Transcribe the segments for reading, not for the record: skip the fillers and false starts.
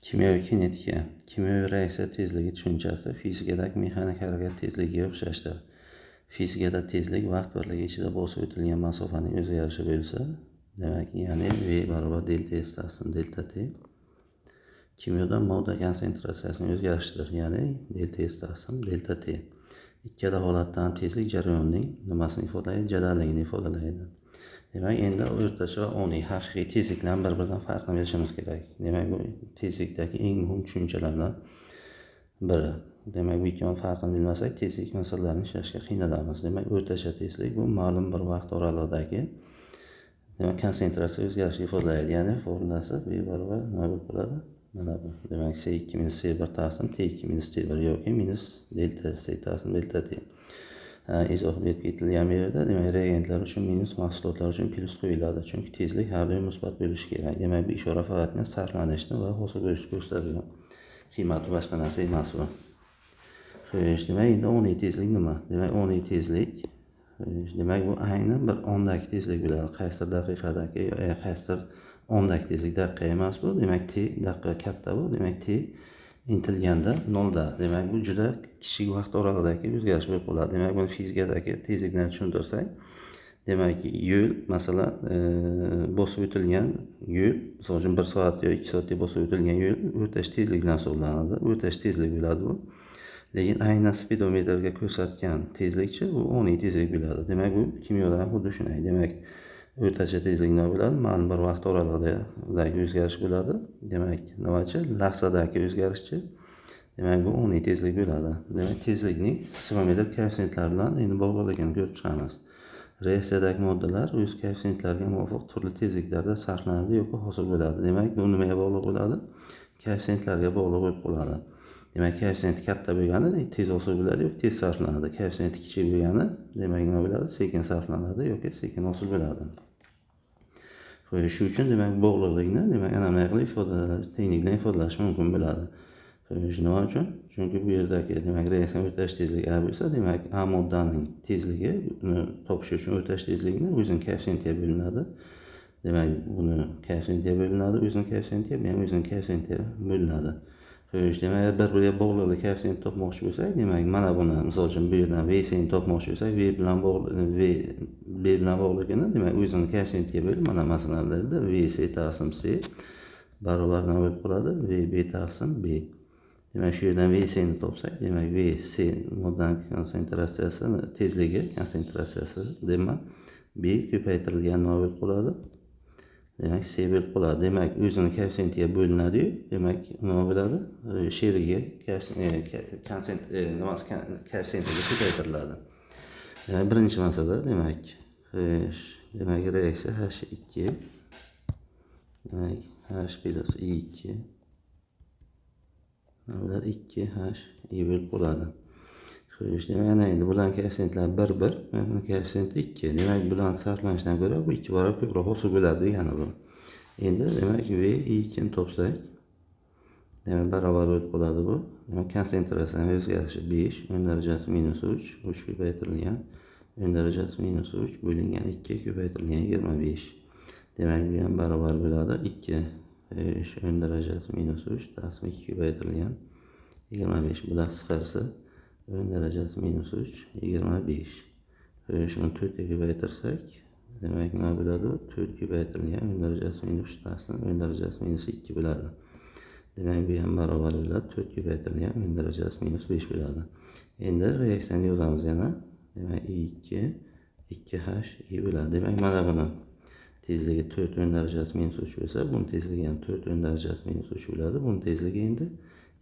Kimyoviy kinetika, kimyoviy reaksiya tezligi tushunchasi fizikadagi mexanik harakat tezligiga o'xshashdir. Fizikada tezlik vaqt birligi ichida bosib o'tilgan masofaning o'zgarishi bo'lsa, demak, ya'ni v barobar delta s taqsim delta t. Kimyoda modda konsentratsiyasining o'zgarishidir, ya'ni delta s taqsim delta t. Ikkala holatda ham tezlik jarayonning nimasini ifodalaydi? Jadalligini ifodalaydi. Demak, endi o'rtacha va oniy haqiqiy tezliklarni bir-biridan farqini bilishimiz kerak. Demak, bu tezlikdagi eng muhim tushunchalardan biri. Demak, bu ikkovini farqini bilmasak, tezlik masalalarini ishlashga qiynalamiz. Demak, o'rtacha tezlik bu ma'lum bir vaqt oralig'idagi konsentratsiya o'zgarishini ifodalaydi. Ya'ni formulasi v barobar nima bo'lib qoladi? Mana bu. Demak, C2 minus C1 taqsim T2 minus T1 yoki minus delta C taqsim delta T. Izoh berib ketilgan bu yerda, demak, reagentlar uchun minus, mahsulotlar uchun plus qo'yiladi. Chunki tezlik har doim musbat bo'lishi kerak. Demak, bu ishora faqat sarflanishni va hosil bo'lishni ko'rsatadigan qiymat, boshqa narsa emas bu. Xo'sh, demak, endi oniy tezlik nima? Demak, oniy tezlik demak, bu aynan bir ondagi tezlik bo'ladi. Qaysidir daqiqadagi, qaysidir ondagi tezlik daqiqa emas bu. Demak, t daqiqa katta bu. Demak, t intilganda 0 da. Demak, bu juda kichik vaqt oralig'idagi o'zgarish bo'lib qoladi. Demak, buni fizikadagi tezlik bilan tushuntirsak, demak, yo'l, masalan, bosib o'tilgan yo'l, misol uchun 1 soat yoki 2 soatda bosib o'tilgan yo'l o'rtacha tezlik bilan hisoblanadi. O'rtacha tezlik bo'ladi bu. Lekin aynan speedometrga ko'rsatgan tezlikchi bu oniy tezlik bo'ladi. Demak, bu kimyoda ham xuddi shunday. Demak, o'rtacha tezlik nima bo'ladi? Ma'lum bir vaqt oralig'idagi o'zgarish bo'ladi. Demak, nimachi? Lahzadagi o'zgarishchi. Demak, bu oniy tezlik bo'ladi. Demak, tezlikning sferometr koeffitsentlari bilan endi bog'liqligini ko'rib chiqamiz. Reaksiyadagi moddalar o'z koeffitsentlariga muvofiq turli tezliklarda sarflanadi yoki hosil bo'ladi. Demak, bu nimaga bog'liq bo'ladi? Koeffitsentlarga bog'liq bo'lib qoladi. Demak, koeffitsient katta bo'lgani tez hosil bo'ladi yoki tez sarflanadi. Koeffitsient kichik bo'lgani, demak, nima bo'ladi? Sekin sarflanadi yoki sekin hosil bo'ladi. Xo'sh, shu uchun demak, bog'liqlikni, demak, ana bunday qilib tenglik bilan ifodalash mumkin bo'ladi. Xo'sh, nima uchun? Chunki bu yerdagi, demak, reaksiya o'rtacha tezligi A bo'lsa, demak, A moddaning tezligi uni topish uchun o'rtacha tezlikni o'zining koeffitsentiga bo'linadi. Demak, buni koeffitsentiga bo'linadi, o'zining koeffitsentiga, bu ham o'zining koeffitsentiga bo'linadi. Xo'sh, demak, bir-biriga bog'liqlik koeffitsient topmoqchi bo'lsak, demak, mana buni, misol uchun, bu yerdan V C ni topmoqchi bo'lsak, V bilan bog'liqligini, demak, o'zining koeffitsentiga bo'lib, mana masalan, V C taqsim C barobar nima bo'lib qoladi? V B taqsim B. Demak, shu yerdan V C ni topsak, demak, V C moddaning konsentratsiyasini, tezligi, konsentratsiyasi demak, B ko'paytirilgan nima bo'lib qoladi? Demak, C bo'lib qoladi. Demak, o'zining koeffitsentiga bo'linadi-yu, demak, nima bo'ladi? Sherigiga koeffitsentiga ko'paytiriladi. Demak, birinchi masala, demak, demak, reaksiya H2, demak, H plus I2 bo'ladi 2H I bo'lib qoladi. Xo'sh, demak, ana endi bularning koeffitsentlar 1 1, mana koeffitsient 2. Demak, bularni sarflanishdan ko'ra bu 2 barobar ko'proq hosil bo'ladi degani bu. Endi, demak, V I2 ni topsak, demak, barobar bo'lib qoladi bu. Demak, konsentratsiyaning o'zgarishi 5, 10 darajasi minus 3, 3 ko'paytirilgan 10 darajasi minus 3 bo'lingan 2 ko'paytirilgan 25. Demak, bu ham barobar bo'ladi 2 10 darajasi minus 3 taqsim 2 ko'paytirilgan 25. Bular qisqarsa 10 darajasi minus 3 25. Xo'sh, uni 4 ga ko'paytirsak, demak, nima bo'ladi? 4 ko'paytirilgan 10 darajasi minus 3 taqsim 10 darajasi minus 2 bo'ladi. Demak, bu ham barobar bo'ladi 4 ko'paytirilgan 10 darajasi minus 5 bo'ladi. Endi reaksiyani yozamiz yana. Demak, I2 2H I bo'ladi. Demak, mana buni tezligi 4 10 darajasi minus 3 bo'lsa, buni tezligi ham 4 10 darajasi minus 3 bo'ladi. Buni tezligi endi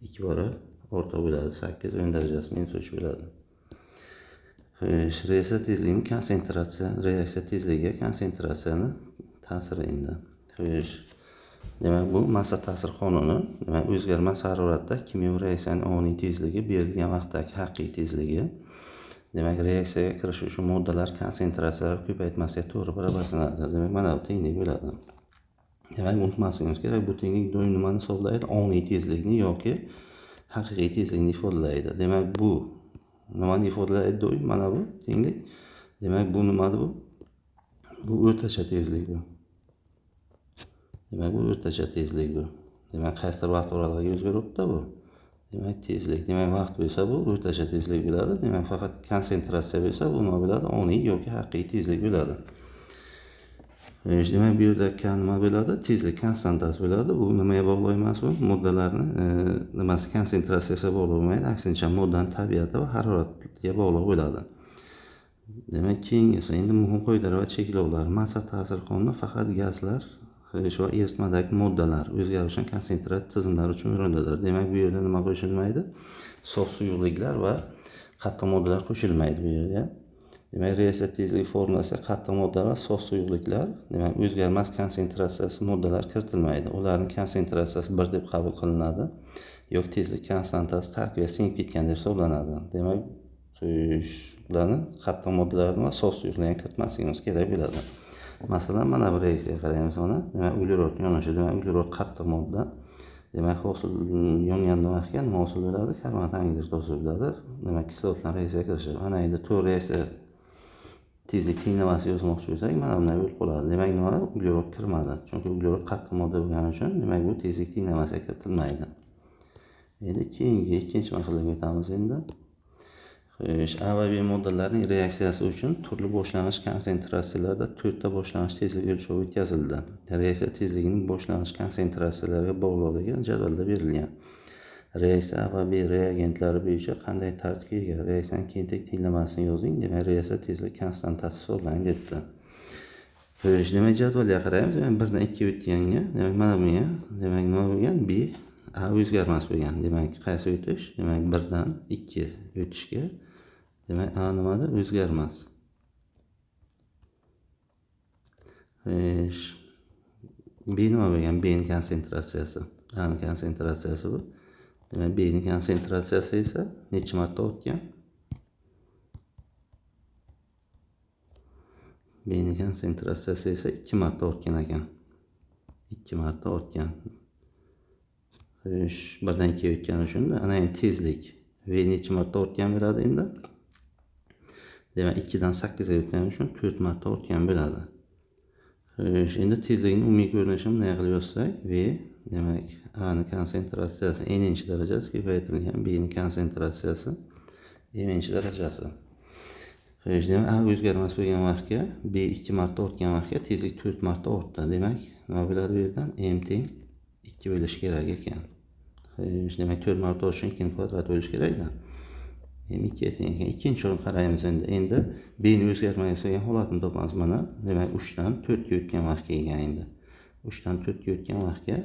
2 barobar ortiq bo'ladi. 8 10 darajasi minus 3 bo'ladi. Xo'sh, reaksiya tezligining reaksiya tezligiga konsentratsiyani ta'siri endi. Xo'sh, demak, bu massa ta'sir qonuni, demak, o'zgarmas haroratda kimyoviy reaksiyaning oniy tezligi berilgan vaqtdagi haqiqiy tezligi. Demak, reaksiyaga kirish uchun moddalar konsentratsiyalari ko'paytmasiga to'g'ri barobar sanaladi. Demak, mana bu tenglik bo'ladi. Demak, unutmasligimiz kerak, bu tenglik doim nimani hisoblaydi? Oniy tezlikni yoki haqiqiy tezlikni ifodalaydi. Demak, bu nimani ifodalaydi doim? Mana bu tenglik. Demak, bu nimadi bu? Bu o'rtacha tezlik bu. Demak, bu o'rtacha tezlik bu. Demak, qaysidir vaqt oralig'iga o'zgaribdi bu. Demak, tezlik. Demak, vaqt bo'lsa bu o'rtacha tezlik bo'ladi. Demak, faqat konsentratsiya bo'lsa bu nima bo'ladi? Oniy yoki haqiqiy tezlik bo'ladi. Demak, bu yerda nima bo'ladi? Tezlik konstantasi bo'ladi. Bu nimaga bog'liq emas bu? Moddalarni nimasi konsentratsiyasiga bog'liq bo'lmaydi. Aksincha, moddaning tabiati va haroratiga bog'liq bo'ladi. Demak, keyingisi endi muhim qoidalar va cheklovlar. Massa ta'sir qonuni faqat gazlar va eritmadagi moddalar o'zgaruvchan konsentrat tizimlari uchun o'rinlidir. Demak, bu yerda nima qo'shilmaydi? Sof suyuqliklar va qattiq moddalar qo'shilmaydi bu yerga. Demak, reaksiya tezlik formulasida qattiq moddalar va sof suyuqliklar, demak, o'zgarmas konsentratsiyasi moddalar kiritilmaydi. Ularning konsentratsiyasi 1 deb qabul qilinadi. Yoki tezlik konstantasi tarkibga singib ketgan deb hisoblanadi. Demak, ularni qattiq moddalarni va sof suyuqliklarni kiritmasligimiz kerak bo'ladi. Masalan, mana bu reaksiyaga qaraymiz mana. Demak, uglerod yonishi, demak, uglerod qattiq modda. Demak, hosil yongandan vaqtga nima hosil bo'ladi? Karbonat angidrid hosil bo'ladi. Demak, kislorodlar reaksiyaga kirishadi. Mana endi to'rt reaksiya tezlik tenglamasi yozmoqchi bo'lsak, mana bunday bo'lib qoladi. Demak, nima? Uglerod kirmadi. Chunki uglerod qattiq modda bo'lgani uchun, demak, bu tezlik tenglamasiga kiritilmaydi. Endi keyingi ikkinchi masalaga o'tamiz endi. A va B moddalarning reaksiyasi uchun turli boshlang'ich konsentratsiyalarda 4 ta boshlang'ich tezlik o'lchovi o'tkazildi. Reaksiya tezligining boshlang'ich konsentratsiyalariga bog'liqligi jadvalda berilgan. Reaksiya A va B reagentlari bo'yicha qanday tartibga ega? Reaksiyaning kentek tenglamasini yozing. Demak, reaksiya tezlik konstantasi hisoblang debdi. Demak, jadvalga qaraymiz. Demak, 1 dan 2 o'tganga, demak, mana bunga, demak, nima bo'lgan? B A o'zgarmas bo'lgan. Demak, qaysi o'tish? Demak, 1 dan 2 o'tishga, demak, A nimada? O'zgarmas. B nima bo'lgan? B ning konsentratsiyasi. A ning konsentratsiyasi bu. Demak, B ning konsentratsiyasi esa necha marta ortgan? B ning konsentratsiyasi esa 2 marta ortgan ekan. 2 marta ortgan. 1 dan 2 o'tgani uchun ana endi tezlik. V necha marta ortgan bo'ladi endi? Demak, 2 dan 8 ga o'tgani uchun 4 marta ortgan bo'ladi. Endi tezlikning umumiy ko'rinishini bunday qilib yozsak, V, demak, A ning konsentratsiyasi n'inchi darajasi ko'paytirilgan, B ning konsentratsiyasi m'inchi darajasi. Demak, A o'zgarmas bo'lgan vaqtga, B 2 marta ortgan vaqtga tezlik 4 marta ortdi. Demak, nima bo'ladi bu yerdan? M teng 2 bo'lish kerak ekan. Demak, 4 marta ortish uchun 2 ning kvadrati bo'lish kerak-da. M 2 ga teng ekan. Ikkinchi o'rin qaraymiz endi. Endi B ning o'zgarmay qolgan holatini topamiz mana. Demak, 3 dan 4 ga o'tgan vaqtga kelgan endi. 3 dan 4 ga o'tgan vaqtga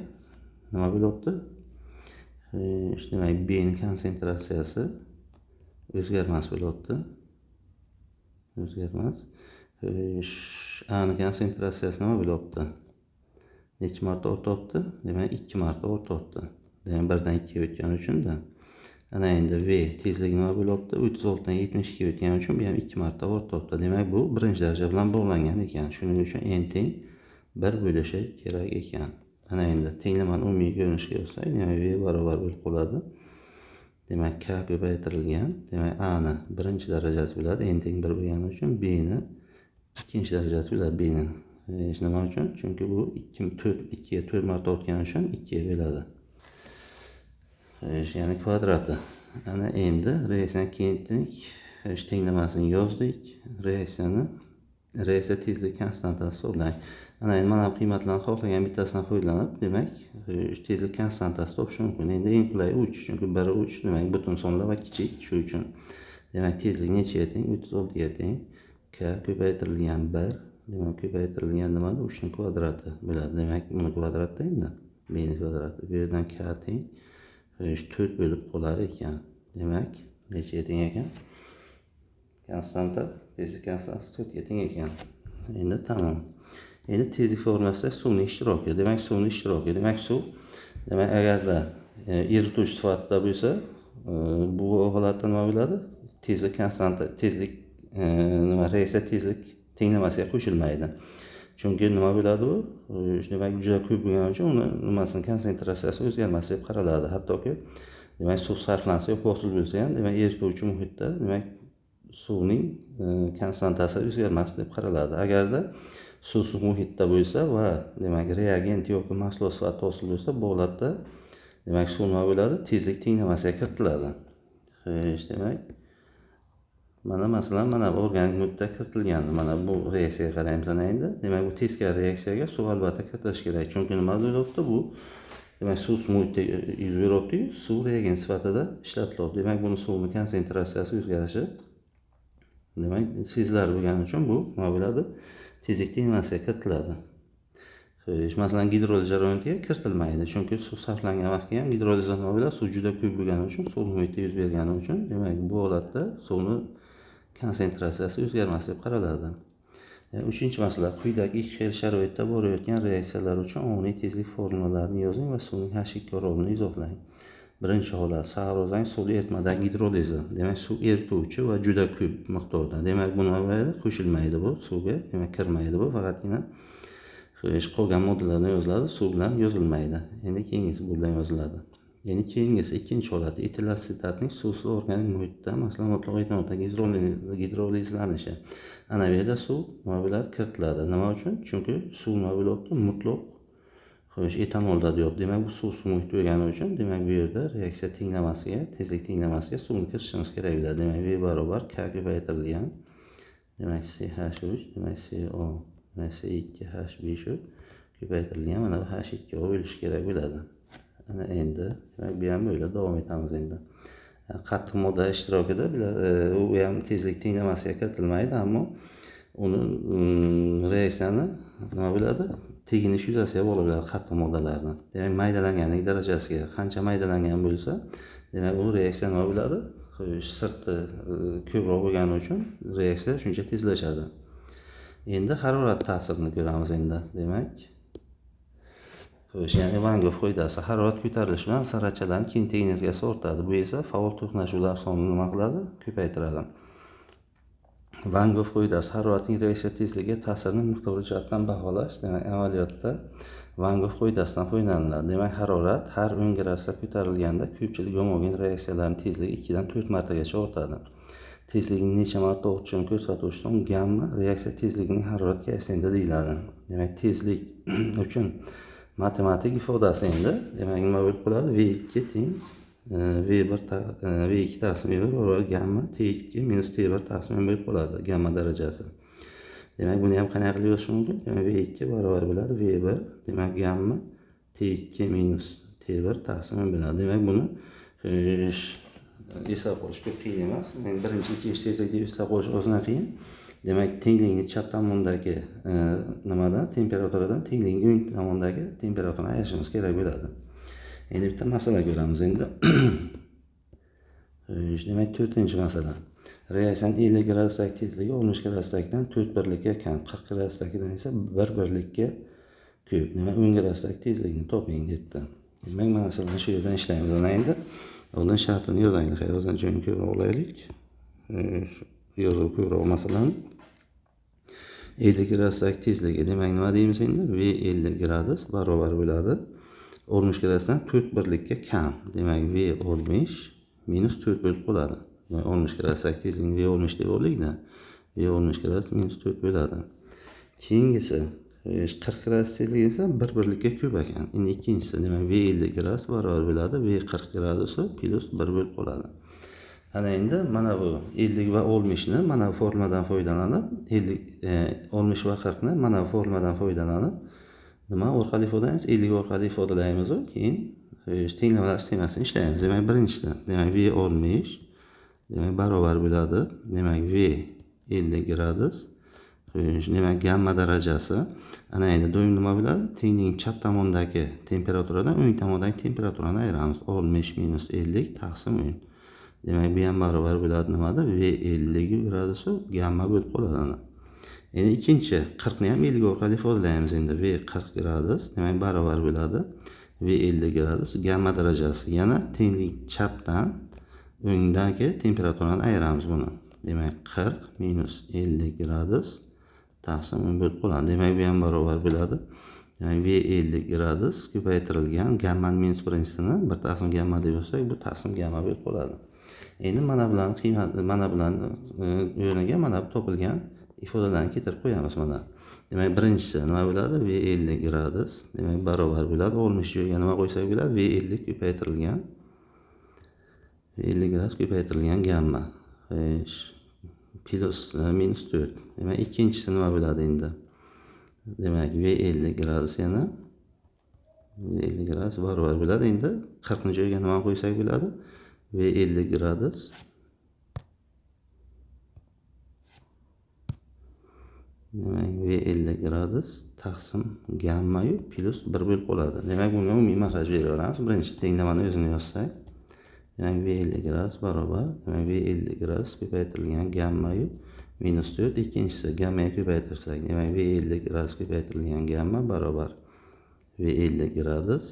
nima bo'lyapti? Demak, B ning konsentratsiyasi o'zgarmas bo'lyapti. O'zgarmas. A ning konsentratsiyasi nima bo'lyapti? Necha marta ortyapti? Demak, 2 marta ortyapti. Demak, 1 dan 2 ga o'tgani uchun-da. Ana endi V tezligi nima bo'lyapti? 36 dan 72 ga o'tgani uchun bu ham 2 marta ortyapti. Demak, bu birinchi daraja bilan bog'langan ekan. Shuning uchun n teng 1 bo'lishi kerak ekan. Ana endi tenglamani umumiy ko'rinishga yozsak, demak, V barobar bo'lib qoladi. Demak, K ko'paytirilgan. Demak, A ni birinchi darajasi bo'ladi, n teng 1 bo'lgani uchun, B ni ikkinchi darajasi bo'ladi, B ni. Nima uchun? Chunki bu 2 ga 4 marta ortgani uchun 2 ga bo'ladi. Ya'ni kvadrati. Ana endi reaksiyaning kentik tenglamasini yozdik. Reaksiya tezlik konstantasi hisoblang. Ana endi mana bu qiymatlarni xohlagan bittasidan foydalanib, demak, tezlik konstantasi topish mumkin. Endi eng qulay uch, chunki 1 3, demak, butun sonlar va kichik, shu uchun. Demak, tezlik nechaga teng? 36 ga teng. K ko'paytirilgan 1, demak, ko'paytirilgan nimada? 3 ning kvadrati bo'ladi. Demak, buni kvadratda endi B ning kvadrati. Bu yerdan K teng 4 bo'lib qolar ekan. Demak, nechaga teng ekan? Konstanta, tezlik konstantasi 4 ga teng ekan. Endi tamom. Endi tezlik formulasida suvning ishtiroki. Demak, suvning ishtiroki. Demak, suv, demak, agarda erituvchi sifatida bo'lsa, bu holatda nima bo'ladi? Tezlik konstanta, tezlik reaksiya tezlik tenglamasiga qo'shilmaydi. Chunki nima bo'ladi u? Demak, juda ko'p bo'lgani uchun uni nimasining konsentratsiyasi o'zgarmas deb qaraladi. Hattoki, demak, suv sarflansa yoki hosil bo'lsa ham, demak, erituvchi muhitda, demak, suvning konstantasi o'zgarmas deb qaraladi. Agarda suvsiz muhitda bo'lsa va demak reagent yoki mahsulot sifatida hosil bo'lsa, bu holatda demak suv nima bo'ladi? Tezlik tenglamasiga kiritiladi. Xo'sh, demak mana masalan mana bu organik muhitda kiritilgan. Mana bu reaksiyaga qaraymiz ana endi. Demak bu teskari reaksiyaga suv albatta kiritilishi kerak. Chunki nima bo'lyapti bu? Demak suv muhitda yuz beryapti-yu, suv reagent sifatida ishlatilyapti. Demak buni suvning konsentratsiyasi o'zgarishi demak sezilarli bo'lgani uchun bu nima bo'ladi? Tezlik tenglamasiga kiritiladi. Xo'sh, masalan gidroliz jarayoniga kiritilmaydi. Chunki suv sarflangan vaqtga ham gidrolizda nima bo'ladi? Suv juda ko'p bo'lgani uchun, suv muhitda yuz bergani uchun, demak bu holatda suvning konsentratsiyasi o'zgarmas deb qaraladi. 3-masala quyidagi ikki xil sharoitda bo'layotgan reaksiyalar uchun oniy tezlik formulalarini yozing va suvning H2 o'rnini izohlang. Birinchi holat saharozang suvli eritmadagi gidrolizi. Demak suv erituvchi va juda ko'p miqdorda. Demak bu nima bo'ladi? Qo'shilmaydi bu suvga, demak kirmaydi bu, faqatgina qolgan moddalardan yoziladi, suv bilan yozilmaydi. Endi keyingisi bu bilan yoziladi. Endi keyingisi ikkinchi holat etilasitatning suvsiz organik muhitda, masalan mutlaq etanolda gidrolizlanishi. Ana bu yerda suv nima bo'ladi? Kiritiladi. Nima uchun? Chunki suv nima bo'lyapti? Mutlaq etanolda deyapti. Demak bu suvsiz muhit bo'lgani uchun, demak bu yerda reaksiya tenglamasiga, tezlik tenglamasiga suvni kiritishimiz kerak bo'ladi. Demak V barobar K ko'paytirilgan. Demak CH3, demak CO, demak C2H5 ko'paytirilgan. Mana bu H2O bo'lishi kerak bo'ladi. Ana endi demak bu ham bo'ladi. Davom etamiz endi. Qattiq modda ishtirokida u ham tezlik tenglamasiga kiritilmaydi, ammo uni reaksiyani nima bo'ladi? Teginish yuzasiga bog'lab bo'ladi qattiq moddalarni. Demak maydalanganlik darajasiga qancha maydalangan bo'lsa, demak u reaksiya nima bo'ladi? Sirti ko'proq bo'lgani uchun reaksiya shuncha tezlashadi. Endi harorat ta'sirini ko'ramiz endi. Demak ya'ni Van Gogh qoidasi harorat ko'tarilishi bilan zarrachalarning kinetik energiyasi ortadi. Bu esa faol to'qnashuvlar sonini nima qiladi? Ko'paytiradi. Van Gogh qoidasi haroratning reaksiya tezligiga ta'sirini miqdoriy jihatdan baholash. Demak amaliyotda Van Gogh qoidasidan foydalaniladi. Demak harorat har 10 gradusga ko'tarilganda ko'pchilik gomogen reaksiyalarning tezligi 2 dan 4 martagacha ortadi. Tezlikning necha marta ortishini ko'rsatuvchi son gamma reaksiya tezligining harorat koeffitsiyenti deyiladi. Demak tezlik uchun matematik ifodasi endi demak nima bo'lib qoladi? V2 teng V2 taqsim V1 barobar gamma T2 minus T1 taqsim bo'lib qoladi, gamma darajasi. Demak buni ham qanday qilib yozish mumkin? Demak V2 barobar bo'ladi V1, demak gamma T2 minus T1 taqsim bo'ladi. Demak buni eslab qolish ko'p qiyin emas. Men birinchi ikkinchi tezlikda eslab qolish ozgina qiyin. Demak tenglikni chap tomondagi nimadan temperaturadan tenglikning o'ng tomondagi temperaturani ayirishimiz kerak bo'ladi. Endi bitta masala ko'ramiz endi. Demak 4-masala. Reaksiyaning 50 gradusdagi tezligi 60 gradusdagidan 4 birlikka kam, 40 gradusdagidan esa 1 birlikka ko'p. Demak 10 gradusdagi tezlikni toping debdi. Demak masalan shu yerdan ishlaymiz ana endi. Oldin shartini yozaylik, yozgan joyini ko'proq olaylik. Yozuv ko'proq masalan 50 gradusdagi tezligi demak nima deymiz endi? V 50 gradus barobar bo'ladi 60 gradusdan 4 birlikka kam. Demak V 60 minus 4 bo'lib qoladi. 60 gradusdagi tezlikni V 60 deb olaylik-da. V 60 gradus minus 4 bo'ladi. Keyingisi 40 gradus tezligi esa 1 birlikka ko'p ekan. Endi ikkinchisi demak V 50 gradus barobar bo'ladi V 40 gradusi plus 1 bo'lib qoladi. Ana endi mana bu 50 va 60 ni mana bu formuladan foydalanib 60 va 40 ni mana bu formuladan foydalanib nima orqali ifodalaymiz? 50 orqali ifodalaymiz va keyin tenglamalar sxemasini ishlaymiz. Demak birinchisi demak V 60 demak barobar bo'ladi. Demak V 50 gradus demak gamma darajasi. Ana endi doim nima bo'ladi? Tenglikning chap tomondagi temperaturadan o'ng tomondagi temperaturani ayiramiz. 60 minus 50 taqsim 10. Demak bu ham barobar bo'ladi nimada? V 50 gradusi gamma bo'lib qoladi. Endi ikkinchi 40 ni ham 50 orqali ifodalaymiz endi. V 40 gradus demak barobar bo'ladi V 50 gradus gamma darajasi. Yana tenglik chapdan o'ngdagi temperaturani ayiramiz buni. Demak 40 minus 50 gradus taqsim 10 bo'lib qoladi. Demak bu ham barobar bo'ladi. Demak V 50 gradus ko'paytirilgan gamma minus birinchisini bir taqsim gamma deb yozsak, bu taqsim gamma bo'lib qoladi. Endi mana bilan qiymat mana bilan o'rniga mana bu topilgan ifodalarni keltirib qo'yamiz mana. Demak, birinchisi nima bo'ladi? V50 gradus. Demak, barobar bo'ladi. 60 joyga nima qo'ysak bo'ladi? V50 ko'paytirilgan. V50 gradus ko'paytirilgan gamma. Plus minus 4. Demak, ikkinchisi nima bo'ladi endi? Demak, V50 gradus yana V50 gradus barobar bo'ladi. Endi 40 joyga nima qo'ysak bo'ladi? V50 gradus demak V50 gradus taqsim gamma yu plus 1 bo'lib qoladi. Demak, bunga umumiy mahraj beraveramiz. Birinchi tenglamani o'zini yozsak, demak V50 gradus barobar, demak V50 gradus ko'paytirilgan gamma yu minus 4. Ikkinchisi gammaga ko'paytirsak, demak V50 gradus ko'paytirilgan gamma barobar V50 gradus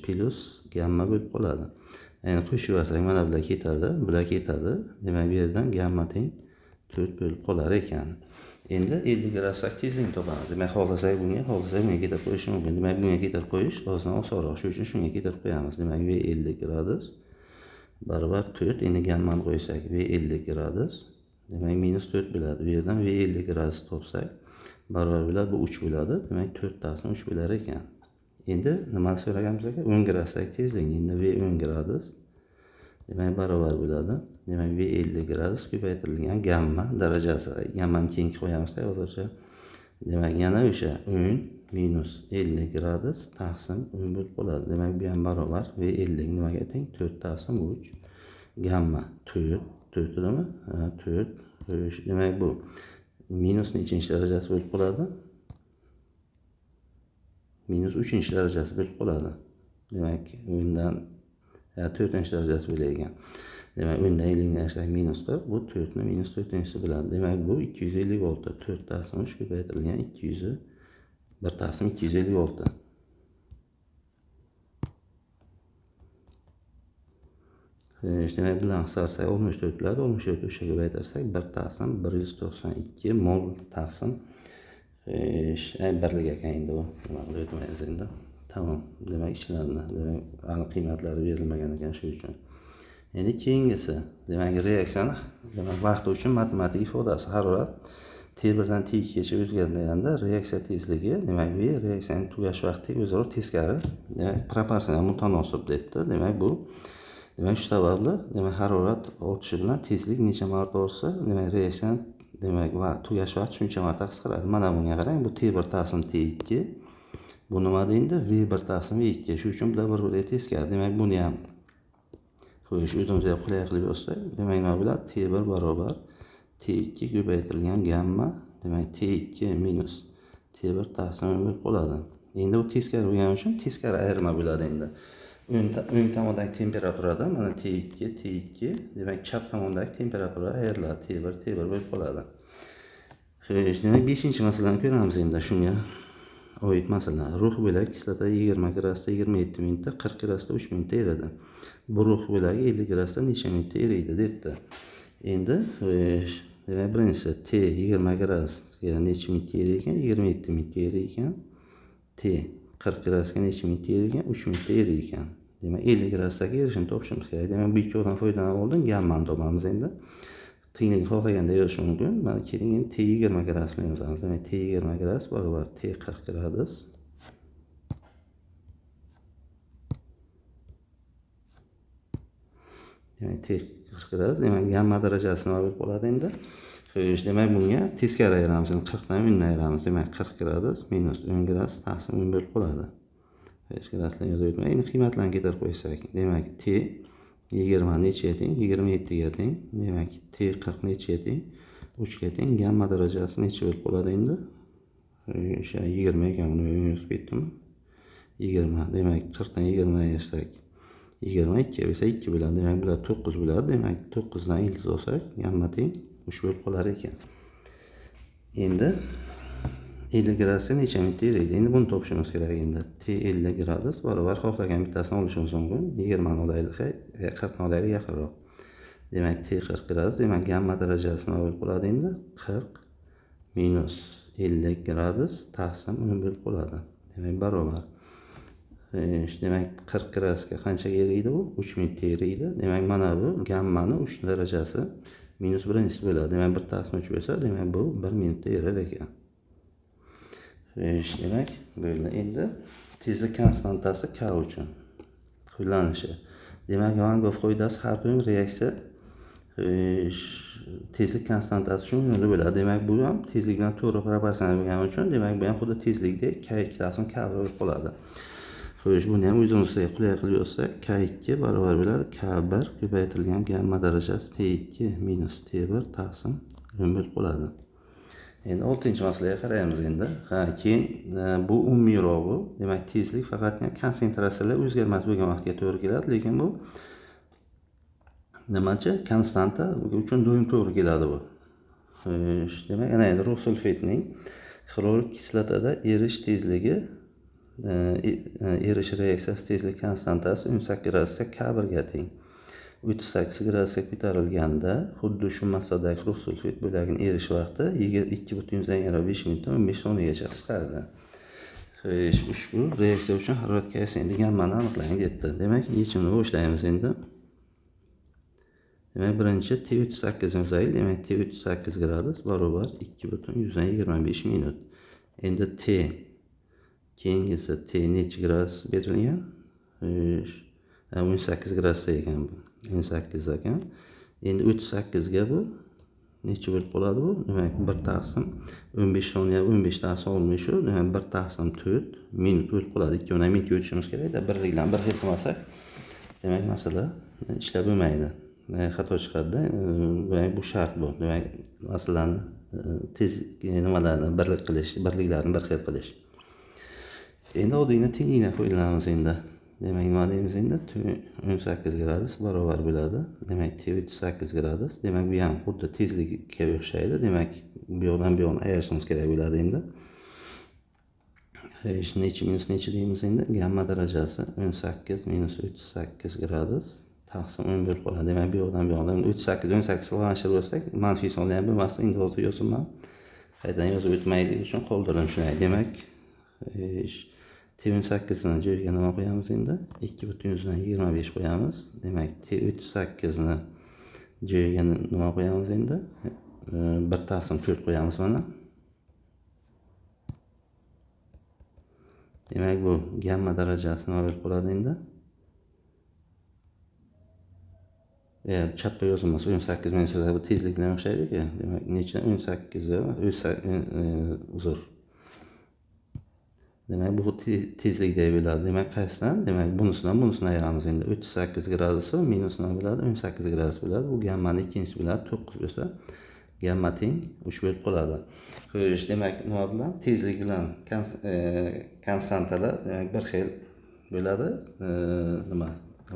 plus gamma bo'lib qoladi. Endi qo'shib yuborsak, mana bular ketadi, bular ketadi. Demak, bu yerdan gamma teng 4 bo'lib qolar ekan. Endi 50 gradus tezlikni topamiz. Demak, xohlasak bunga keltirib qo'yish mumkin. Demak, bunga keltirib qo'yish ozdan osonroq. Shuning uchun shunga keltirib qo'yamiz. Demak, V50 gradus barobar 4. Endi gammani qo'ysak, V50 gradus demak minus 4 bo'ladi. Bu yerdan V50 gradus topsak, barobar bo'ladi, bu 3 bo'ladi. Demak, 4 taqsim 3 bo'lar ekan. Endi nimani so'raganmiz aka? 10 gradusdagi tezlikni. Endi V10 gradus demak barobar bo'ladi. Demak, V50 gradus ko'paytirilgan gamma darajasi. Gammani keyingi qo'yamiz hozircha. Demak, yana o'sha 10 minus 50 gradus taqsim 10 bo'lib qoladi. Demak, bu ham barobar V50 nimaga teng? 4 taqsim 3 gamma 4 4'dimi? 4. Demak, bu minus nechinchi darajasi bo'lib qoladi? Minus 3-chi darajasi bo'lib qoladi. Demak, undan 4-chi darajasi bo'lar ekan. Demak, undan 50 darajasi minus 4, bu 4 ni minus 4-chi bo'ladi. Demak, bu 256. 4 taqsim 3 ko'paytirilgan 200 1 taqsim 256. Demak, bilan hisoblasak 64 bo'ladi. 64 o'sha ko'paytirsak 1 taqsim 192 mol taqsim birlik ekan endi bu. Nima aytmaymiz endi. Tamam. Demak, ishlarni, demak, aniq qiymatlari berilmagan ekan shu uchun. Endi keyingisi, demak, reaksiyani, demak, vaqt uchun matematik ifodasi harorat T1 dan T2 gacha o'zgarganda reaksiya tezligi, demak, bu reaksiyaning tugash vaqti o'zaro teskari, demak, proporsional mutanosib debdi. Demak, bu demak, shu sababli, demak, harorat ortishi bilan tezlik necha marta ortsa, demak, reaksiyaning demak, va tugash vaqti shuncha marta qisqaradi. Mana bunga qarang, bu T1 taqsim T2. Bu nima deydi? V1 taqsim V2. Shu uchun bular bir-biriga teskari. Demak, buni ham qo'yish o'zimizga qulay qilib yozsak, demak, nima bo'ladi? T1 barobar T2 ko'paytirilgan gamma, demak, T2 minus T1 taqsim bo'lib qoladi. Endi bu teskari bo'lgani uchun teskari ayirma bo'ladi endi. O'ng tomondagi temperaturada mana T2, demak, chap tomondagi temperatura ayriladi. T1 bo'lib qoladi. Xo'sh, demak, 5-masalani ko'ramiz endi shunga oid masala. Rux bo'lak kislota 20 gradusda 27 minutda, 40 gradusda 3 minutda eridi. Bu rux bo'lagi 50 gradusda necha minutda eriydi debdi. Endi demak, birinchisi T 20 gradusga necha minutda eriydi? 27 minutda eriydi. T 40 gradusga necha minutda eriydi? 3 minutda eriydi. Demak, 50 gradusdagi erishini topishimiz kerak. Demak, bu ikkovidan foydalanib oldin gammani topamiz endi. Qiyinlik xohlaganda yozish mumkin. Mana keling endi T 20 gradusni yozamiz. Demak, T 20 gradus barobar T 40 gradus. Demak, T 40 gradus. Demak, gamma darajasi nima bo'lib qoladi endi? Xo'sh, demak, bunga teskari ayiramiz. 40 dan 10 ni ayiramiz. Demak, 40 gradus minus 10 gradus taqsim 10 bo'lib qoladi. Hech graduslarni yozib o'tmay. Endi qiymatlarni keltirib qo'ysak, demak, T 20 nechaga teng? 27 ga teng. Demak, T 40 nechaga teng? 3 ga teng. Gamma darajasi necha bo'lib qoladi endi? O'sha 20 ekan, buni men yozib ketdim. 20. Demak, 40 dan 20 ayirsak 22 bo'lsa 2 bo'ladi. Demak, bular 9 bo'ladi. Demak, 9 dan ildiz olsak, gamma teng 3 bo'lib qolar ekan. Endi 50 gradusda necha minutda eriydi? Endi buni topishimiz kerak endi. T 50 gradus barobar xohlagan bittasini olishimiz mumkin. 20 ni olaylik, 40 ni olaylik yaqinroq. Demak, T 40 gradus, demak, gamma darajasi nima bo'lib qoladi endi? 40 minus 50 gradus taqsim 10 bo'lib qoladi. Demak, barobar. Demak, 40 gradusga qanchaga eriydi u? 3 minutda eriydi. Demak, mana bu gammani 3 darajasi minus 1-chi bo'ladi. Demak, 1 taqsim 3 bo'lsa, demak, bu 1 minutda erar ekan. Demak, bo'ldi. Endi tezlik konstantasi K uchun qo'llanishi. Demak, Van Gogh qoidasi har doim reaksiya tezlik konstantasi uchun yo'lda bo'ladi. Demak, bu ham tezlik bilan to'g'ri proporsional bo'lgani uchun, demak, bu ham xuddi tezlikdek K2 taqsim K1 bo'lib qoladi. Xo'sh, buni ham o'zimizga qulay qilib yozsak, K2 barobar bo'ladi K1 ko'paytirilgan gamma darajasi T2 minus T1 taqsim 10 bo'lib qoladi. Endi 6-masalaga qaraymiz endi. Keyin bu umumiyroq bu. Demak, tezlik faqatgina konsentratsiyalar o'zgarmas bo'lgan vaqtga to'g'ri keladi, lekin bu nimachi? Konstanta uchun doim to'g'ri keladi bu. Xo'sh, demak, ana endi rux sulfitning xlorik kislotada erish tezligi erish reaksiyasi tezlik konstantasi 18 gradusga K1 ga teng. 38 gradusga ko'tarilganda xuddi shu massadagi rux sulfit bo'lagining erish vaqti 2,5 minutdan 15 soniyagacha qisqardi. Xo'sh, ushbu reaksiya uchun harorat koeffitsiyenti gammani aniqlang debdi. Demak, yechimni boshlaymiz endi. Demak, birinchi T38 yozaylik. Demak, T38 gradus barobar 2,25 minut. Endi T keyingisi T necha gradus berilgan? 18 gradus ekan bu. 18 ekan. Endi 38 ga bu necha bo'lib qoladi bu? Demak, 1 taqsim 15 soniya, 15 taqsim 15 shu. Demak, 1 taqsim 4 minut bo'lib qoladi. 2 minutga o'tishimiz kerak-da, birlikdan bir xil qilmasak, demak, masala ishlab bo'lmaydi. Xato chiqadi. Bu shart bu. Demak, masalani tez nimalarni birlik qilish, birliklarni bir xil qilish. Endi oddiyna tenglikdan foydalanamiz endi. Demak, nima deymiz endi? 18 gradus barobar bo'ladi. Demak, T38 gradus. Demak, bu ham xuddi tezlikka o'xshaydi. Demak, bu yoqdan bu yoqni ayirishimiz kerak bo'ladi endi. Hech necha minus necha deymiz endi? Gamma darajasi 18 minus 38 gradus taqsim 10 bo'lib qoladi. Demak, bu yoqdan bu yoqdan 18 qilgancha bo'lsak, manfiy sonli ham bo'lmasdi. Endi hozir yozibman. Qaytadan yozib o'tmaylik uchun qoldirdim shunday. Demak, T18 ni joyiga nima qo'yamiz endi? 2,25 qo'yamiz. Demak, T38 ni joyiga nima qo'yamiz endi? 1 taqsim 4 qo'yamiz mana. Demak, bu gamma darajasi nima bo'lib qoladi endi? Chapga yozilmas 18 minus bu tezlik bilan o'xshaydi-ku. Demak, necha 18 uzr. Demak, bu tezlikdek bo'ladi. Demak, qaysidan? Demak, bunisidan bunisini ayiramiz endi. 38 gradusi minus nima bo'ladi? 18 gradus bo'ladi. Bu gammani ikkinchisi bo'ladi. 9 bo'lsa, gamma teng 3 bo'lib qoladi. Xo'sh, demak, nima bilan? Tezlik bilan konstantalar demak bir xil bo'ladi. Nima?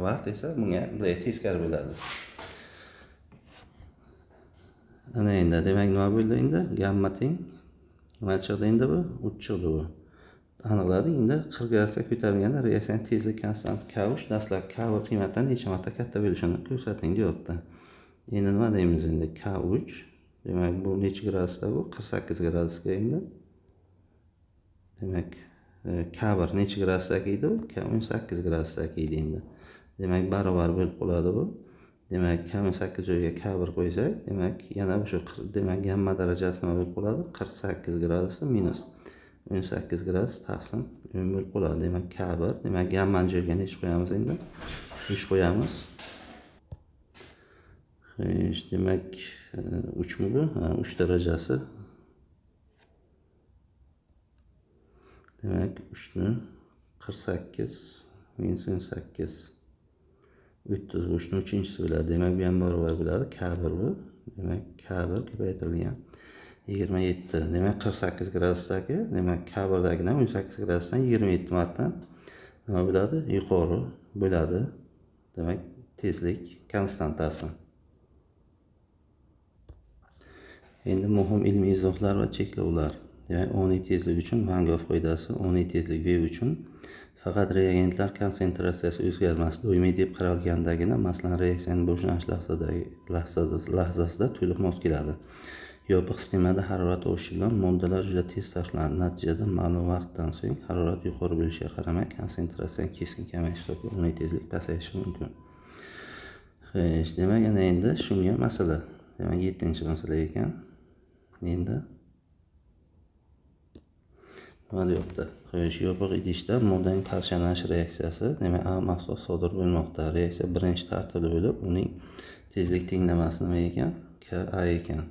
Vaqt esa bunga teskari bo'ladi. Ana endi, demak, nima bo'ldi endi? Gamma teng nima chiqdi endi bu? 3 chiqdi bu. Aniqladik. Endi 40 gradusga ko'tarilganda reaksiyaning tezlik konstanti K3 dastlabki K1 qiymatdan necha marta katta bo'lishini ko'rsating deyapti. Endi nima deymiz endi? K3 demak, bu necha gradusda bu? 48 gradusga endi. Demak, K1 necha gradusda edi bu? K18 gradusda edi endi. Demak, barobar bo'lib qoladi bu. Demak, K18 joyiga K1 qo'ysak, demak, yana shu demak gamma darajasi nima bo'lib qoladi? 48 gradus minus 18 gradus taqsim 10 bo'lib qoladi. Demak, K1, demak, gamma joyiga necha qo'yamiz endi? 3 qo'yamiz. Xo'sh, demak, 3 mi bu? 3 darajasi. Demak, 3 ni 48 minus 18 30 bu 3-inchisi bo'ladi. Demak, bu ham barobar bo'ladi. K1 bu. Demak, K1 ko'paytirilgan 27. Demak, 48 gradusdagi, demak, K1dagidan 18 gradusdan 27 marta nima bo'ladi? Yuqori bo'ladi. Demak, tezlik konstantasi. Endi muhim ilmiy izohlar va cheklovlar. Demak, oniy tezlik uchun Van Gogh qoidasi, oniy tezlik V uchun faqat reagentlar konsentratsiyasi o'zgarmas doimiy deb qaralgandagina, masalan, reaksiyaning boshlanish lahzasida to'liq mos keladi. Yopiq sistemada harorat oshishi bilan moddalar juda tez tashlanadi. Natijada ma'lum vaqtdan so'ng harorat yuqori bo'lishiga qaramay, konsentratsiyaning keskin kamayishi tufayli oniy tezlik pasayishi mumkin. Xo'sh, demak, ana endi shunga masala. Demak, 7-masala ekan. Endi nima deyapti? Xo'sh, yopiq idishda modern parchalanish reaksiyasi, demak A mahsulot sodir bo'lmoqda. Reaksiya birinchi tartibli bo'lib, uning tezlik tenglamasi nima ekan? Ka ekan.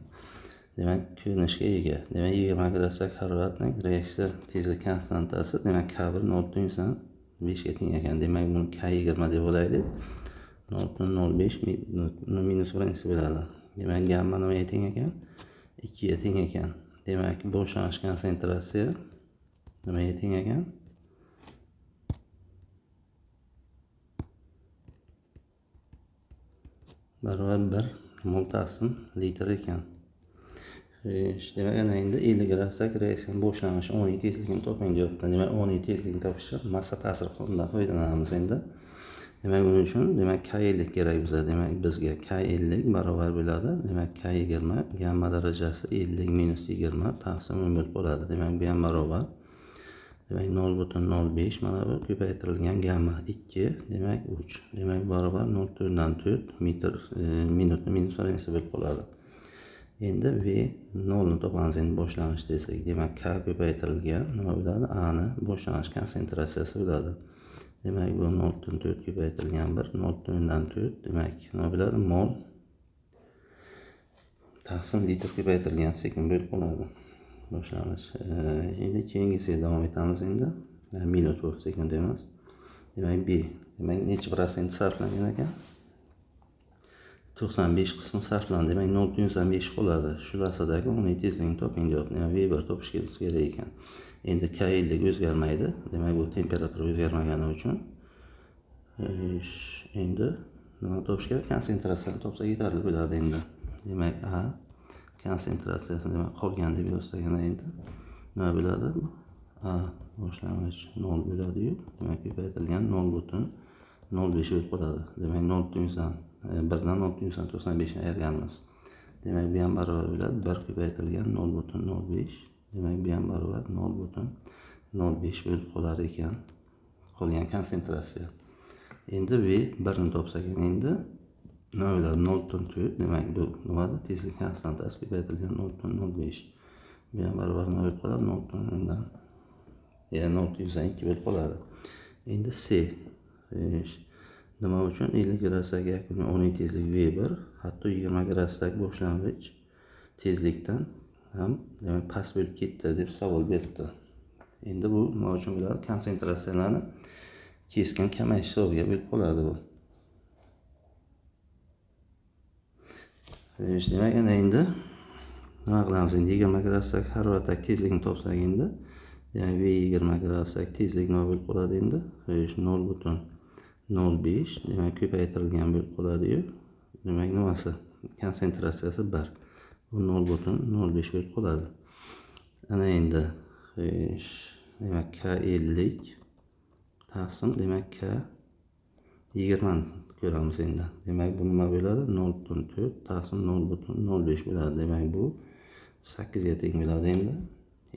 Demak, ko'rinishga ega. Demak, 20 gradusdagi haroratning reaksiya tezlik konstantasi, demak, K1 0.5 ga teng ekan. Demak, buni K20 deb olaylik. 0.05 minus birinchisi bo'ladi. Demak, gamma nimaga teng ekan? 2 ga teng ekan. Demak, boshlang'ich konsentratsiya nimaga teng ekan? Barobar 1 mol taqsim litr ekan. Demak, ana endi 50 gradusdagi reaksiyaning boshlang'ich oniy tezligini toping deyapti. Demak, oniy tezlikni topish uchun massa ta'sir qonunidan foydalanamiz endi. Demak, buning uchun demak K50 kerak bizga. Demak, bizga K50 barobar bo'ladi. Demak, K20 gamma darajasi 50 minus 20 taqsim 10 bo'lib qoladi. Demak, bu ham barobar. Demak, 0.05 mana bu ko'paytirilgan gamma 2, demak 3. Demak, barobar 0.4 metr minutni minus birinchisi bo'lib qoladi. Endi V 0 ni topamiz endi boshlang'ich tezlik. Demak, K ko'paytirilgan nima bo'ladi? A ni boshlang'ich konsentratsiyasi bo'ladi. Demak, bu 0.4 ko'paytirilgan 1, 0.4 demak nima bo'ladi? Mol taqsim litr ko'paytirilgan sekund bo'lib qoladi. Boshlang'ich. Endi keyingisiga davom etamiz endi. Minut bu, sekund emas. Demak, B. Demak, necha prosent sarflangan ekan? 95 qismi sarflandi. Demak, 0.95 qoladi. Shu lahzadagi oniy tezlikni toping deyapti. Demak, V1 topish kerak ekan. Endi K50 o'zgarmaydi. Demak, bu temperatura o'zgarmagani uchun endi nima topish kerak? Konsentratsiyani topsa yetarli bo'ladi endi. Demak, A konsentratsiyasini demak qolgan deb yozsagana endi nima bo'ladi? A boshlang'ich 0 bo'ladi-yu, demak ko'paytirilgan 0.05 bo'lib qoladi. Demak, 1dan 0.95 ni ayirganmiz. Demak, bu ham barobar bo'ladi 1 ko'paytirilgan 0.05. Demak, bu ham barobar 0.05 bo'lib qolar ekan qolgan konsentratsiya. Endi V 1 ni topsak endi nima bo'ladi? 0.4. Demak, bu nimada? Tezlik konstantasi ko'paytirilgan 0.05. Bu ham barobar nima bo'lib qoladi? 0.2 bo'lib qoladi. Endi C. Nima uchun 50 gradusdagi yakuniy oniy tezlik V1 hatto 20 gradusdagi boshlang'ich tezlikdan ham demak past bo'lib ketdi deb savol berdi. Endi bu nima uchun bo'ladi? Konsentratsiyalarni keskin kamayish hisobiga bo'lib qoladi bu. Demak, ana endi nima qilamiz? Endi 20 gradusdagi haroratdagi tezlikni topsak endi, demak V20 gradusdagi tezlik nima bo'lib qoladi endi? 0.05 demak ko'paytirilgan bo'lib qoladi-yu. Demak, nimasi? Konsentratsiyasi 1. Bu 0.05 bo'lib qoladi. Ana endi demak K50 taqsim demak K20 ni ko'ramiz endi. Demak, bu nima bo'ladi? 0.4 taqsim 0.05 bo'ladi. Demak, bu 8 ga teng bo'ladi endi.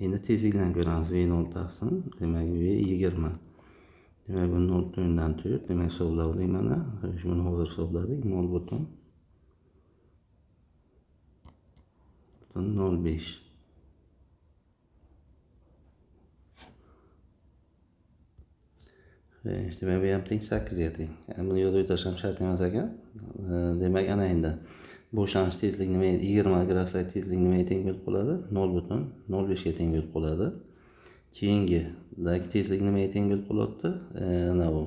Endi tezliklarni ko'ramiz. V0 taqsim demak V20. Demak, bu 0.4 demak hisobladik mana. Shuni hozir hisobladik. 0.05. Demak, bu ham teng 8 ga teng. Buni yozib o'tish ham shart emas ekan. Demak, ana endi boshlang'ich tezlik nima edi? 20 gradusdagi tezlik nimaga teng bo'lib qoladi? 0.05 ga teng bo'lib qoladi. Keyingidagi tezlik nimaga teng bo'lib qoladi? Mana bu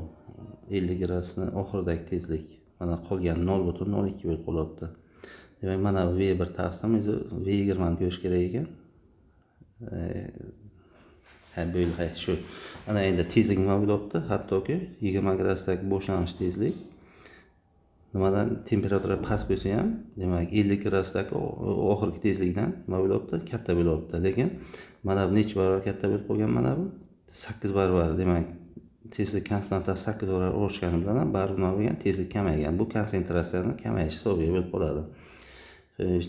50 gradusning oxiridagi tezlik mana qolgan 0.02 bo'lib qoladi. Demak, mana bu V1 taqsim V20 ni ko'rish kerak ekan. Bo'ldi, shu. Ana endi tezlik nima bo'lyapti? Hattoki 20 gradusdagi boshlang'ich tezlik nimadan temperatura past bo'lsa ham, demak 50 gradusdagi oxirgi tezlikdan nima bo'lyapti? Katta bo'lyapti. Lekin mana bu necha barobar katta bo'lib qolgan mana bu? 8 barobar. Demak, tezlik konstantasi 8 barobar ortgani bilan ham baribir nima bo'lgan? Tezlik kamaygan. Bu konsentratsiyani kamayish hisobiga bo'lib qoladi.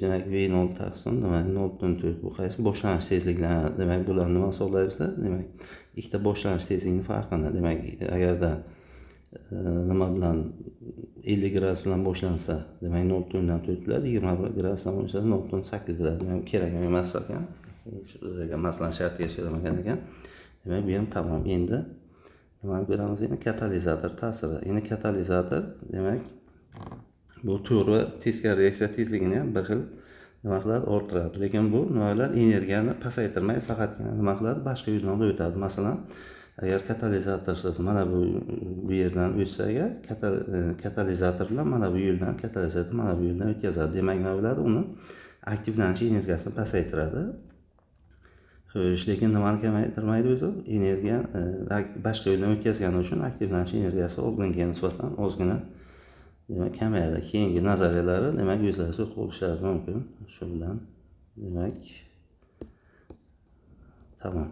Demak, V0 taqsim demak 0.4 bu qaysi boshlang'ich tezliklar? Demak, bularni nima hisoblaymiz? Demak, ikkita boshlang'ich tezlikning farqini, demak, agarda nima bilan 50 gradus bilan boshlansa, demak 0.4 bo'ladi, 20 gradus bilan boshlansa 0.8 bo'ladi. Demak, kerak emas ekan. Shu masalan shartiga so'ramagan ekan. Demak, bu ham tamom. Endi nimani ko'ramiz? Endi katalizator ta'siri. Endi katalizator demak bu to'g'ri va teskari reaksiya tezligini ham bir xil nima qiladi, orttiradi. Lekin bu nimalar energiyani pasaytirmaydi, faqatgina nima qiladi, boshqa yo'ldan o'tadi. Masalan, agar katalizatorsiz mana bu yerdan o'tsa agar katalizator bilan mana bu yo'ldan katalizator mana bu yo'ldan o'tkazadi. Demak, nima bo'ladi? Uni aktivlanish energiyasini pasaytiradi. Xo'sh, lekin nimani kamaytirmaydi o'zi? Energiya boshqa yo'ldan o'tkazgani uchun aktivlanish energiyasi oldingiga nisbatan ozgina demak kamayadi. Keyingi nazariyalari demak o'zlari o'qib olishlari mumkin. Shu bilan demak tamom.